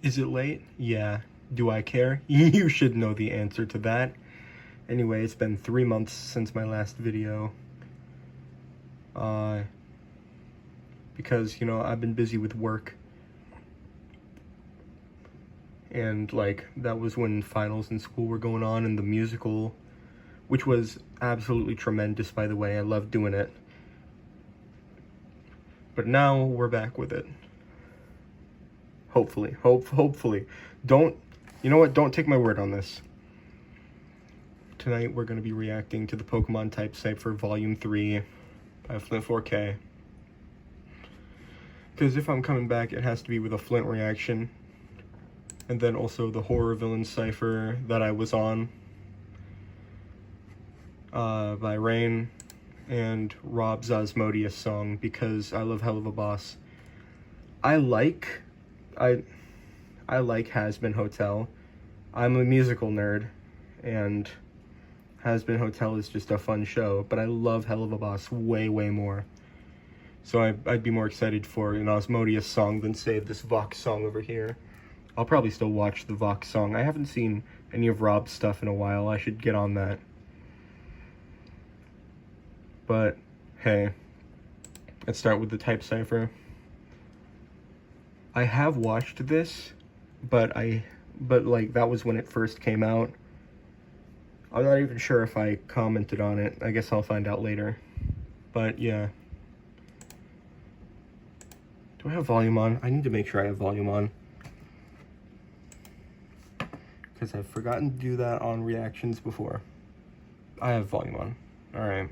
Is it late? Yeah. Do I care? You should know the answer to that. Anyway, it's been 3 months since my last video. Because, I've been busy with work. And, that was when finals in school were going on, and the musical, which was absolutely tremendous, by the way. I loved doing it. But now we're back with it. Hopefully. Hopefully. You know what? Don't take my word on this. Tonight we're going to be reacting to the Pokemon Type Cypher Volume 3 by Flint 4K. Because if I'm coming back, it has to be with a Flint reaction. And then also the Horror Villain Cypher that I was on. By Rain. And Rob's Osmodius song, because I love Helluva Boss. I like Hazbin Hotel. I'm a musical nerd, and Hazbin Hotel is just a fun show, but I love Helluva Boss way, way more. So I'd be more excited for an Osmodius song than, say, this Vox song over here. I'll probably still watch the Vox song. I haven't seen any of Rob's stuff in a while. I should get on that. But, hey, let's start with the Type Cypher. I have watched this, but that was when it first came out. I'm not even sure if I commented on it. I guess I'll find out later. But, yeah. Do I have volume on? I need to make sure I have volume on. Because I've forgotten to do that on reactions before. I have volume on. Alright.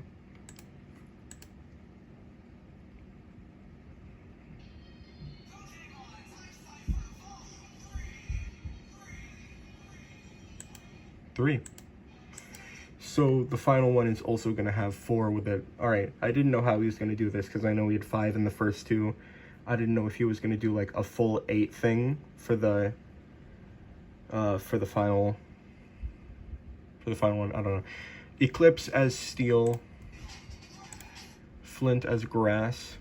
Three. So the final one is also going to have 4 with it. Alright, I didn't know how he was going to do this because I know he had 5 in the first 2. I didn't know if he was going to do like a full 8 thing for the final one. I don't know. Eclipse as Steel, Flint as Grass,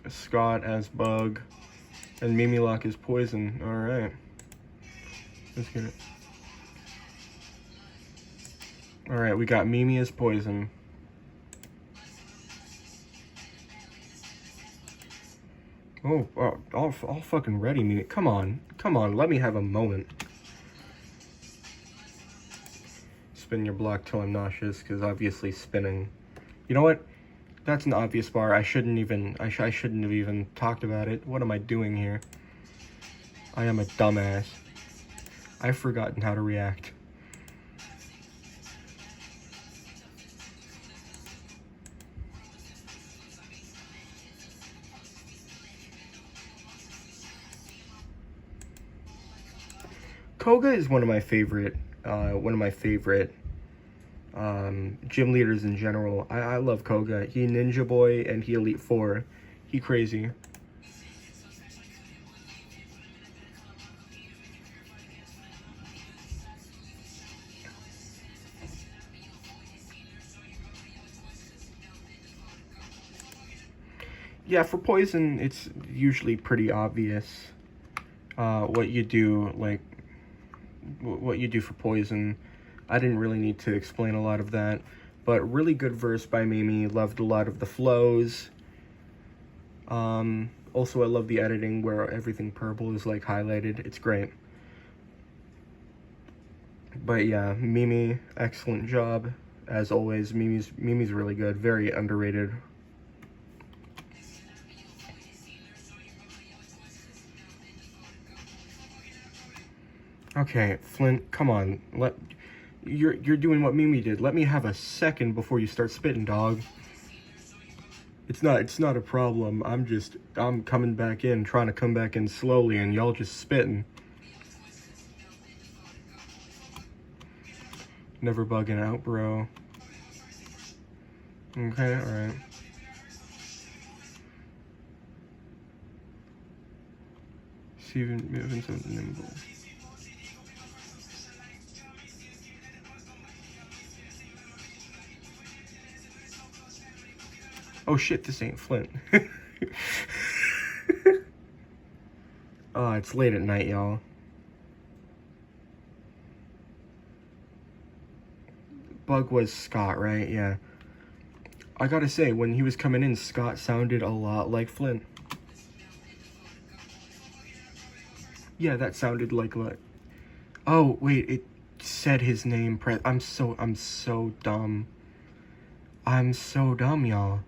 Scott as Bug, and Mimilock as Poison. Alright. Let's get it. Alright, we got Mimi as Poison. Oh, all fucking ready, Mimi. Come on, let me have a moment. Spin your block till I'm nauseous, because obviously spinning. You know what? That's an obvious bar. I shouldn't have even talked about it. What am I doing here? I am a dumbass. I've forgotten how to react. Koga is one of my favorite gym leaders in general. I love Koga. He Ninja Boy and he Elite Four. He crazy. Yeah, for Poison, it's usually pretty obvious what you do, what you do for Poison. I didn't really need to explain a lot of that, but really good verse by Mimi. Loved a lot of the flows. Also, I love the editing where everything purple is like highlighted. It's great. But yeah, Mimi, excellent job as always. Mimi's really good, very underrated. Okay, Flint, come on. You're doing what Mimi did. Let me have a second before you start spitting, dog. It's not a problem. I'm coming back in, trying to come back in slowly, and y'all just spitting. Never bugging out, bro. Okay, alright. Steven moving so nimble. Oh shit, this ain't Flint. It's late at night, y'all. Bug was Scott, right? Yeah. I gotta say, when he was coming in, Scott sounded a lot like Flint. Yeah, that sounded like oh, wait, it said his name. I'm so dumb. I'm so dumb, y'all.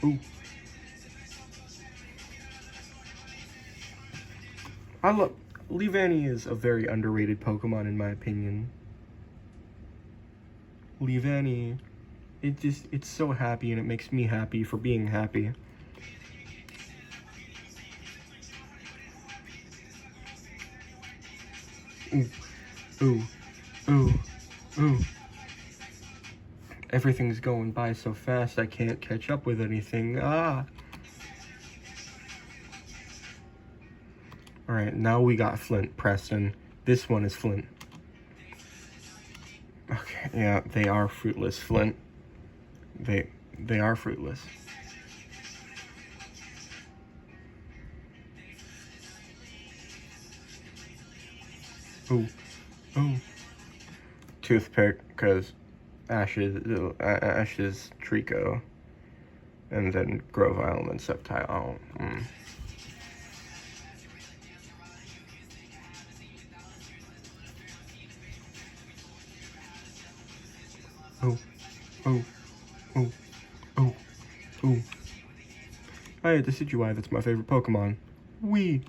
Ooh. I love... Leavanny is a very underrated Pokemon in my opinion. Leavanny, it's so happy and it makes me happy for being happy. Ooh, ooh, ooh, ooh. Everything's going by so fast I can't catch up with anything. Ah! Alright, now we got Flint, Preston. This one is Flint. Okay, yeah, they are fruitless, Flint. They are fruitless. Ooh, ooh. Toothpick, because Ash's Trico. And then Grovyle and Sceptile. Oh, Oh, oh, oh, oh, oh. Hey, Decidueye, that's my favorite Pokemon. Wee.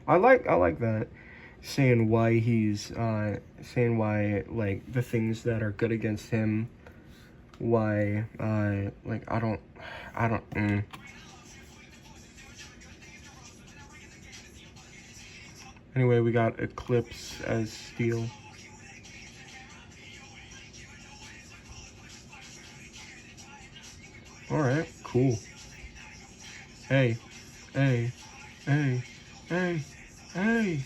I like that. Saying why he's, saying why, like, the things that are good against him, why, like, I don't, Anyway, we got Eclipse as Steel. Alright, cool. Hey, hey, hey, hey, hey.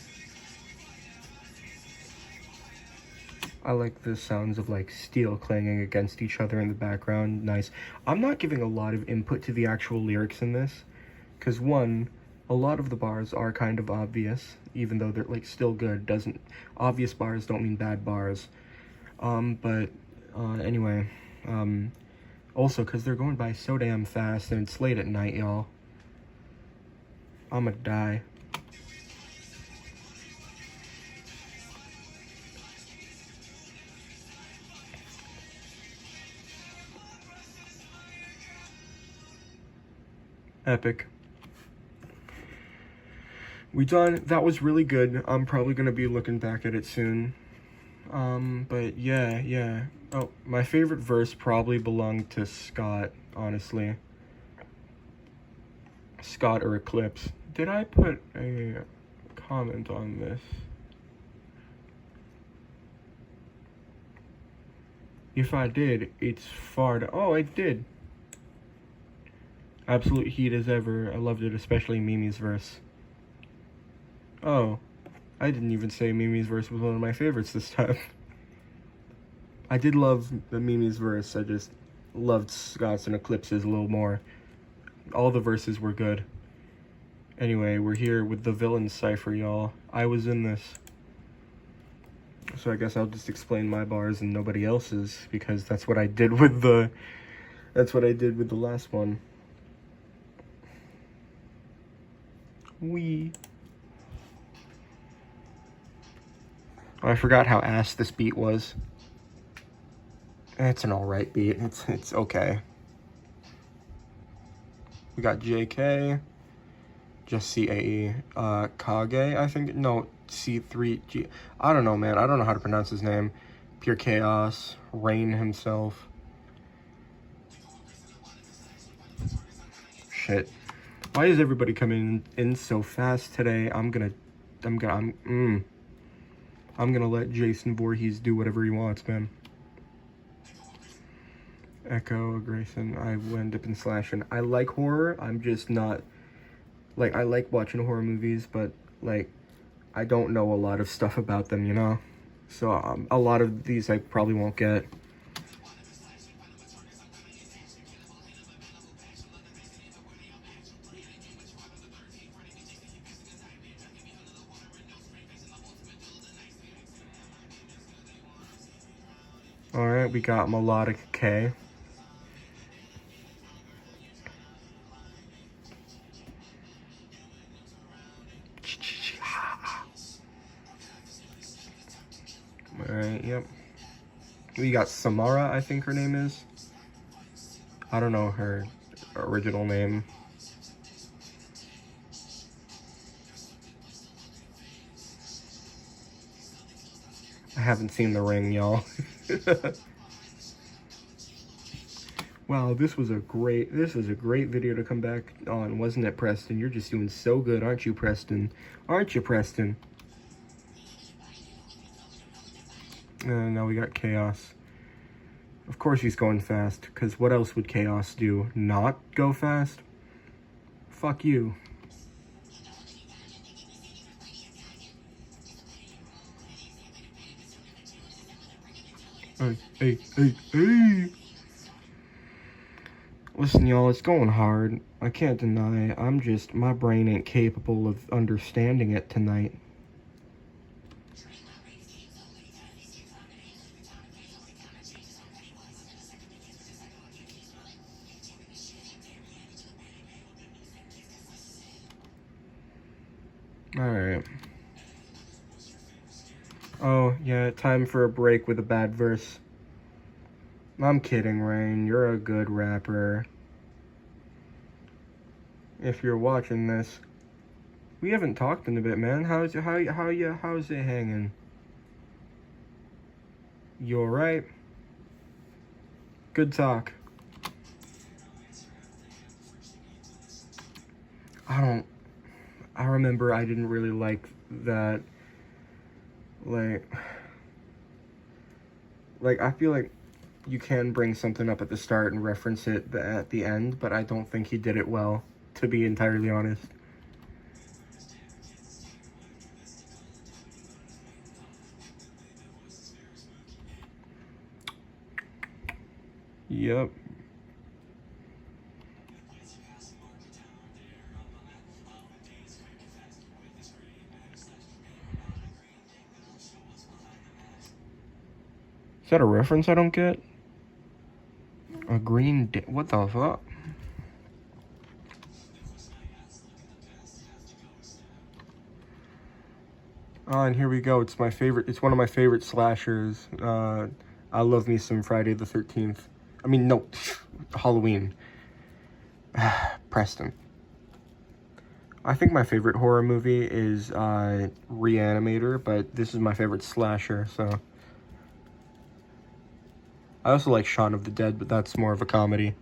I like the sounds of like steel clanging against each other in the background. Nice. I'm not giving a lot of input to the actual lyrics in this, because one, a lot of the bars are kind of obvious, even though they're like still good. Obvious bars don't mean bad bars. Anyway, also because they're going by so damn fast and it's late at night, y'all. I'ma die. Epic. We done. That was really good. I'm probably gonna be looking back at it soon. But yeah. Oh, my favorite verse probably belonged to Scott, honestly. Scott or Eclipse. Did I put a comment on this? If I did, it's far to... Oh, I did. Absolute heat as ever. I loved it, especially Mimi's verse. Oh, I didn't even say Mimi's verse was one of my favorites this time. I did love the Mimi's verse, I just loved Scott's and Eclipse's a little more. All the verses were good. Anyway, we're here with the villain cipher, y'all. I was in this. So I guess I'll just explain my bars and nobody else's, because that's what I did with the... That's what I did with the last one. Wee. Oh, I forgot how ass this beat was. It's an alright beat. It's okay. We got JK. Just CAE. Kage, I think. No, C3G. I don't know, man. I don't know how to pronounce his name. Pure Chaos. Rain himself. Shit. Why is everybody coming in so fast today? I'm gonna let Jason Voorhees do whatever he wants, man. Echo, Grayson. I wind up in slashing. I like horror. I'm just not like I like watching horror movies, but like I don't know a lot of stuff about them, you know. So a lot of these I probably won't get. Alright, we got Melodic K. Alright, yep. We got Samara, I think her name is. I don't know her original name. I haven't seen The Ring, y'all. Wow, this was a great video to come back on, wasn't it, Preston? You're just doing so good, aren't you, Preston? Aren't you, Preston? And now we got Chaos. Of course he's going fast, because what else would Chaos do? Not go fast? Fuck you. Hey. Listen, y'all, it's going hard. I can't deny. My brain ain't capable of understanding it tonight. Alright. Oh, yeah, time for a break with a bad verse. I'm kidding, Rain. You're a good rapper. If you're watching this, we haven't talked in a bit, man. How's it hanging? You alright? Good talk. I remember I didn't really like that, like I feel like you can bring something up at the start and reference it at the end, but I don't think he did it well, to be entirely honest. Yep. Is that a reference I don't get? A green what the fuck? Oh, and here we go. It's one of my favorite slashers. I love me some Friday the 13th. I mean, no, Halloween. Preston. I think my favorite horror movie is Reanimator, but this is my favorite slasher, so. I also like Shaun of the Dead, but that's more of a comedy.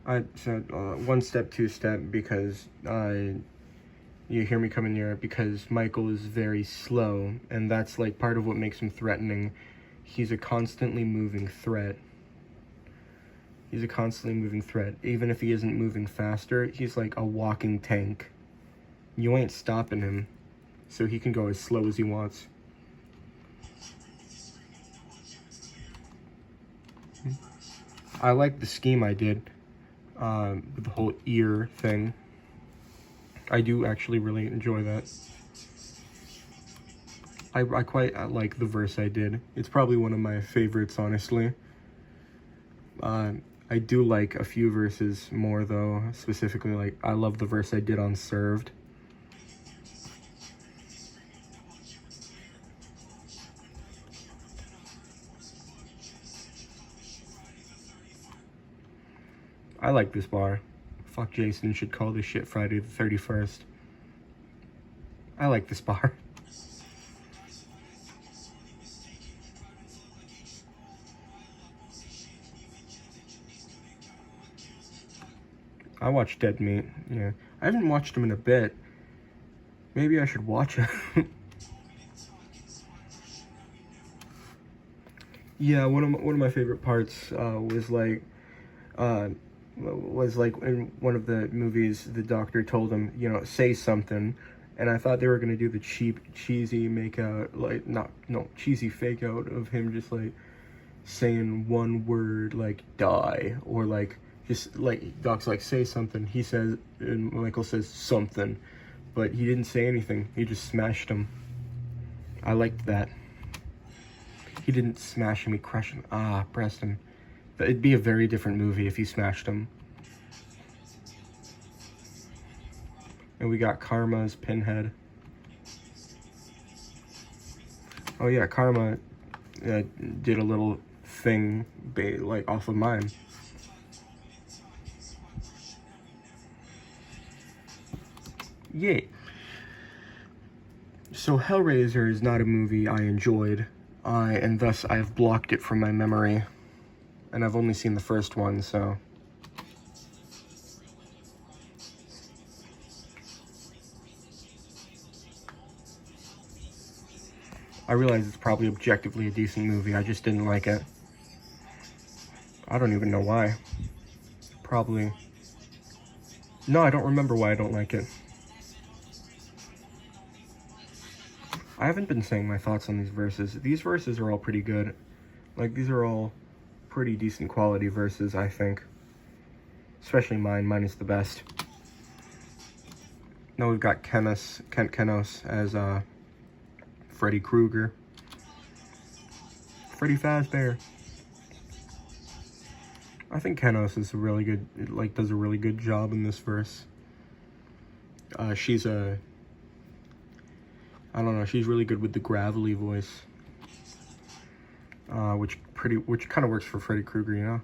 I said one step, two step, because you hear me coming here, because Michael is very slow, and that's like part of what makes him threatening. He's a constantly moving threat. He's a constantly moving threat. Even if he isn't moving faster, he's like a walking tank. You ain't stopping him, so he can go as slow as he wants. I like the scheme I did with the whole ear thing. I do actually really enjoy that. I quite like the verse I did. It's probably one of my favorites, honestly. I do like a few verses more, though. Specifically, like, I love the verse I did on Served. I like this bar. Fuck Jason should call this shit Friday the 31st. I like this bar. I watched Dead Meat. Yeah, I haven't watched him in a bit. Maybe I should watch him. Yeah, one of my favorite parts was like in one of the movies the doctor told him, you know, say something, and I thought they were gonna do the cheesy make out, like, not no cheesy fake out of him just like saying one word like die, or like just like Doc's like say something, he says, and Michael says something, but he didn't say anything, he just smashed him. I liked that. He didn't smash him, he crushed him. Ah, Preston. It'd be a very different movie if he smashed him. And we got Karma's Pinhead. Oh yeah, Karma did a little thing like off of mine. Yay. So Hellraiser is not a movie I enjoyed, and thus I have blocked it from my memory. And I've only seen the first one, so... I realize it's probably objectively a decent movie, I just didn't like it. I don't even know why. Probably... No, I don't remember why I don't like it. I haven't been saying my thoughts on these verses. These verses are all pretty good. Like, these are all pretty decent quality verses, I think. Especially mine. Mine is the best. Now we've got Kent Kenos as Freddy Krueger. Freddy Fazbear. I think Kenos is a really good, like, does a really good job in this verse. She's a... I don't know, she's really good with the gravelly voice. Which kind of works for Freddy Krueger, you know?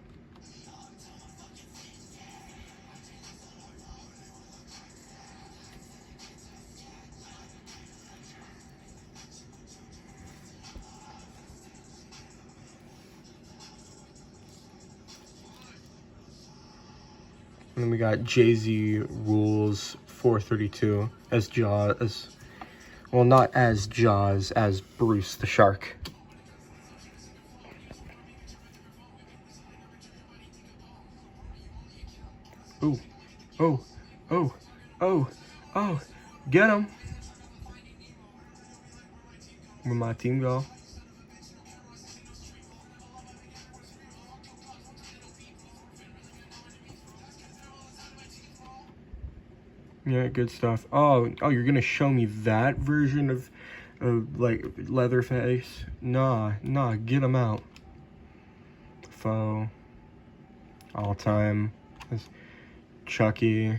And then we got Jay-Z Rules 432 as Jaws. Well, not as Jaws, as Bruce the Shark. Ooh, oh, oh, oh, oh, get him. Where my team go? Yeah, good stuff. Oh, you're gonna show me that version of like, Leatherface? Nah, get him out. Foe. All time. Chucky.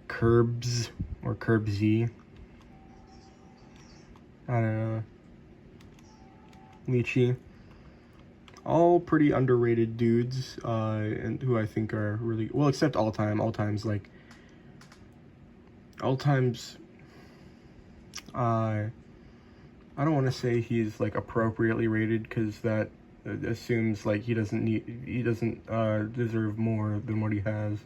Curbs, or Curbsy. I don't know. Leechy. All pretty underrated dudes, and who I think are really, well, except All Time's, I don't want to say he's, like, appropriately rated, because that assumes, like, he doesn't deserve more than what he has.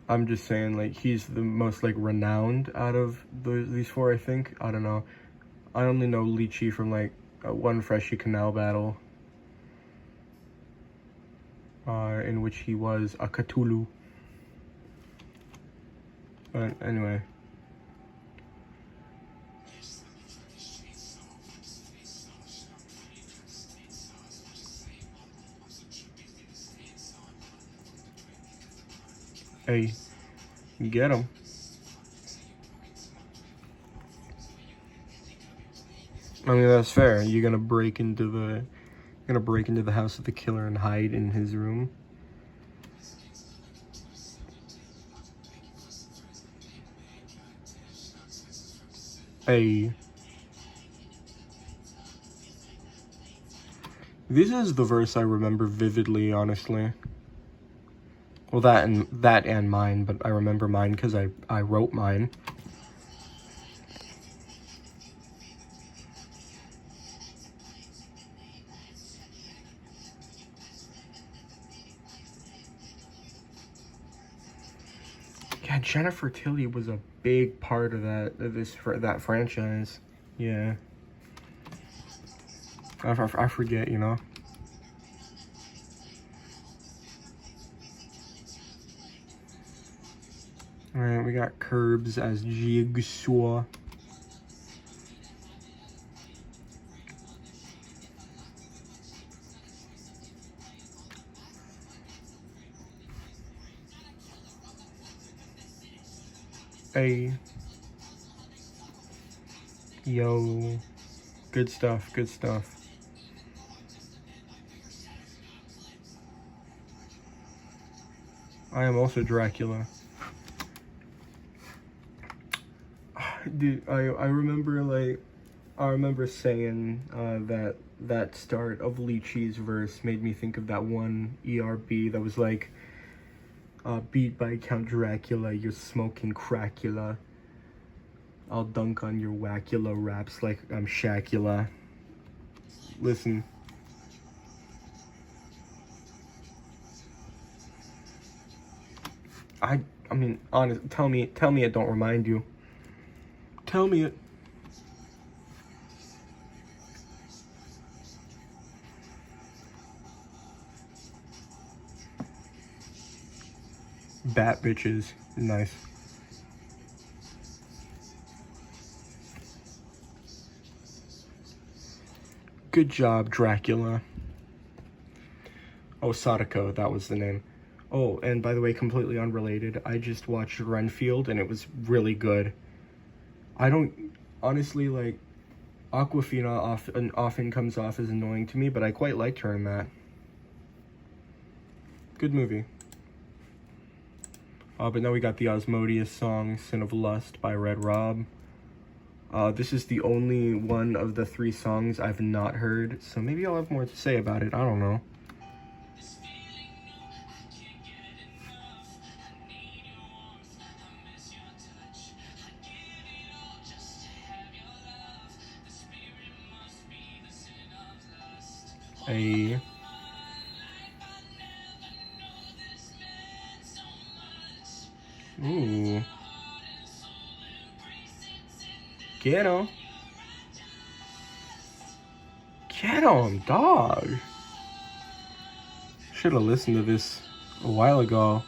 I'm just saying, like, he's the most, like, renowned out of these four, I think. I don't know. I only know Leechy from, like, one Freshie Canal battle, in which he was a Cthulhu. But anyway. Hey, get him. I mean, that's fair. You're gonna break into the house of the killer and hide in his room. Hey. This is the verse I remember vividly, honestly. Well, that and mine, but I remember mine because I wrote mine. Yeah, Jennifer Tilly was a big part of that franchise. Yeah. I forget, you know. Alright, we got Curbs as Jigsaw. Hey. Yo. Good stuff, good stuff. I am also Dracula. Dude, I remember saying that start of Lychee's verse made me think of that one ERB that was like, beat by Count Dracula, you're smoking Cracula. I'll dunk on your Wackula raps like I'm Shacula. Listen. I mean, honest, tell me it don't remind you. Tell me it. Bat bitches. Nice. Good job, Dracula. Oh, Sadako, that was the name. Oh, and by the way, completely unrelated, I just watched Renfield and it was really good. I don't, honestly, like, Aquafina often comes off as annoying to me, but I quite liked her in that. Good movie. But now we got the Asmodeus song, Sin of Lust by Red Rob. This is the only one of the 3 songs I've not heard, so maybe I'll have more to say about it, I don't know. Hey. Ooh. Get him. Get him, dog. Should have listened to this a while ago.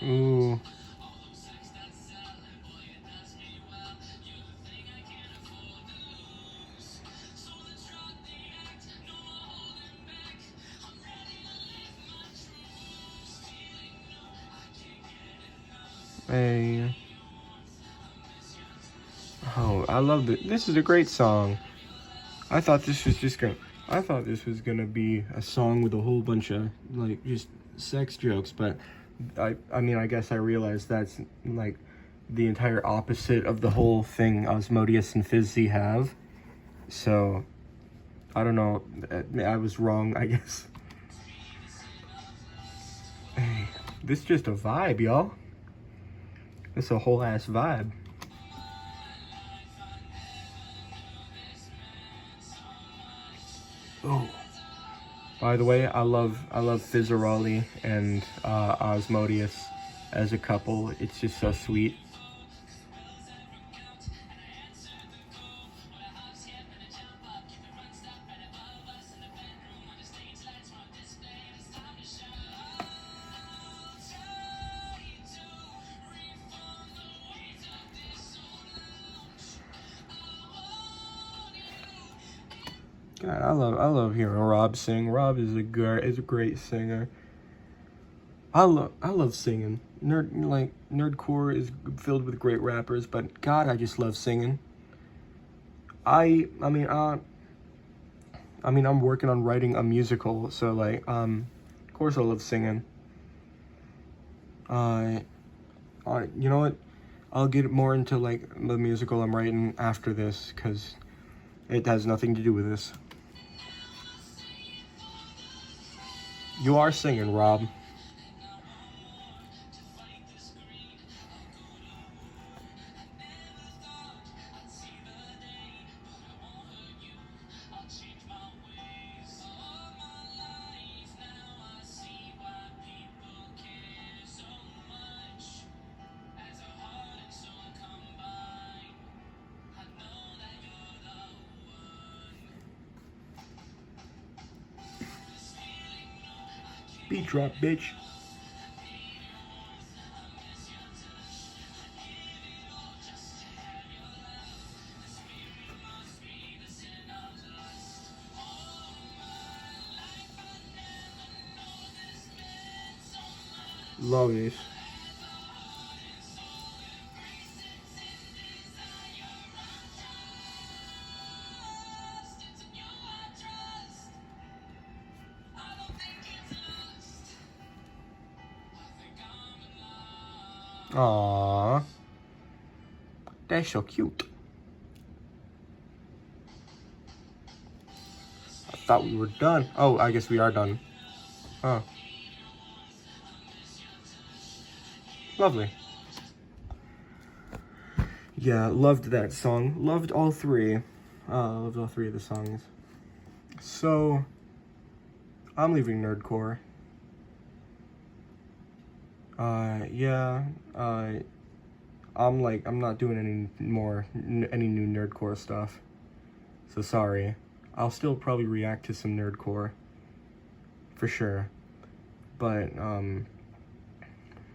Ooh. Hey. Oh, I love it. This is a great song. I thought this was gonna be a song with a whole bunch of like just sex jokes, but I mean I guess I realized that's like the entire opposite of the whole thing Asmodeus and Fizzy have. So I don't know. I was wrong, I guess. Hey, this is just a vibe, y'all. It's a whole ass vibe. Oh. By the way, I love Fizzaroli and Asmodeus as a couple. It's just so sweet. God, I love hearing Rob sing. Rob is a great singer. I love singing. Nerdcore is filled with great rappers, but God, I just love singing. I mean, I'm working on writing a musical, so like, of course I love singing. You know what? I'll get more into like the musical I'm writing after this, cause it has nothing to do with this. You are singing, Rob. Beat drop, bitch. Love these. Aww. That's so cute. I thought we were done. Oh, I guess we are done. Oh. Lovely. Yeah, loved that song. Loved all three. Loved all three of the songs. So, I'm leaving Nerdcore. Yeah, I'm not doing any new Nerdcore stuff. So sorry. I'll still probably react to some Nerdcore. For sure. But,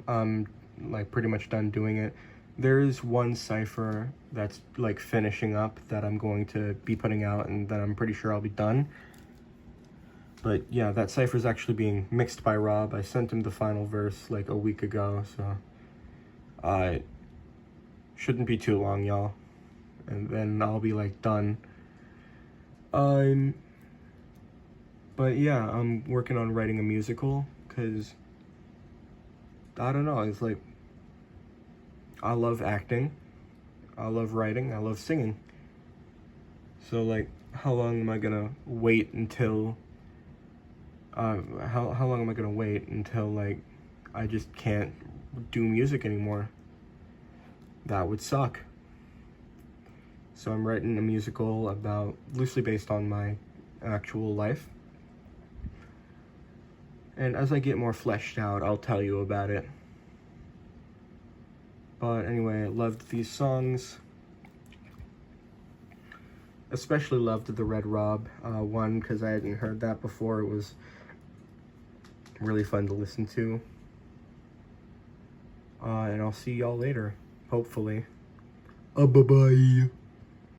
I'm, like, pretty much done doing it. There is one cipher that's, like, finishing up that I'm going to be putting out, and then I'm pretty sure I'll be done. But, yeah, that cipher is actually being mixed by Rob. I sent him the final verse, like, a week ago, so... shouldn't be too long, y'all. And then I'll be, like, done. But, yeah, I'm working on writing a musical, because... I don't know, it's like... I love acting. I love writing. I love singing. So, like, how long am I gonna wait until... how long am I gonna wait until, like, I just can't do music anymore? That would suck. So I'm writing a musical about, loosely based on my actual life. And as I get more fleshed out, I'll tell you about it. But anyway, I loved these songs. Especially loved the Red Rob one, because I hadn't heard that before. It was really fun to listen to. And I'll see y'all later, hopefully. Bye-bye.